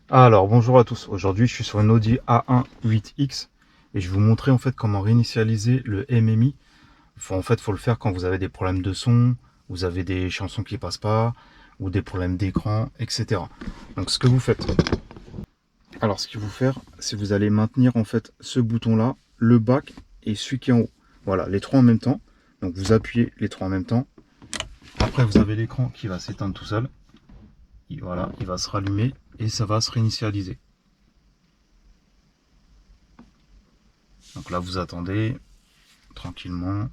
Alors bonjour à tous, aujourd'hui je suis sur une Audi A1 8X et je vais vous montrer en fait comment réinitialiser le MMI. Faut le faire quand vous avez des problèmes de son, vous avez des chansons qui passent pas, ou des problèmes d'écran, etc. Donc ce que vous faites, alors ce qu'il faut faire, c'est vous allez maintenir en fait ce bouton là, le back et celui qui est en haut. Voilà, les trois en même temps. Donc vous appuyez les trois en même temps. Après vous avez l'écran qui va s'éteindre tout seul. Et voilà, il va se rallumer et ça va se réinitialiser. Donc là, vous attendez tranquillement.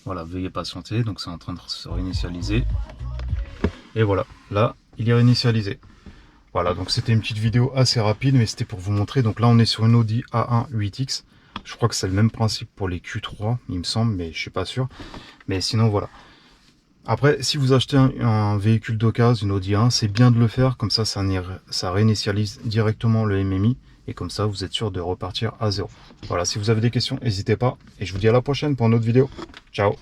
Voilà, veuillez patienter. Donc c'est en train de se réinitialiser. Et voilà, là, il est réinitialisé. Voilà, donc c'était une petite vidéo assez rapide, mais c'était pour vous montrer. Donc là, on est sur une Audi A1 8X. Je crois que c'est le même principe pour les Q3, il me semble, mais je suis pas sûr. Mais sinon, voilà. Après, si vous achetez un véhicule d'occasion, une Audi 1, c'est bien de le faire, comme ça réinitialise directement le MMI, et comme ça, vous êtes sûr de repartir à zéro. Voilà, si vous avez des questions, n'hésitez pas, et je vous dis à la prochaine pour une autre vidéo. Ciao!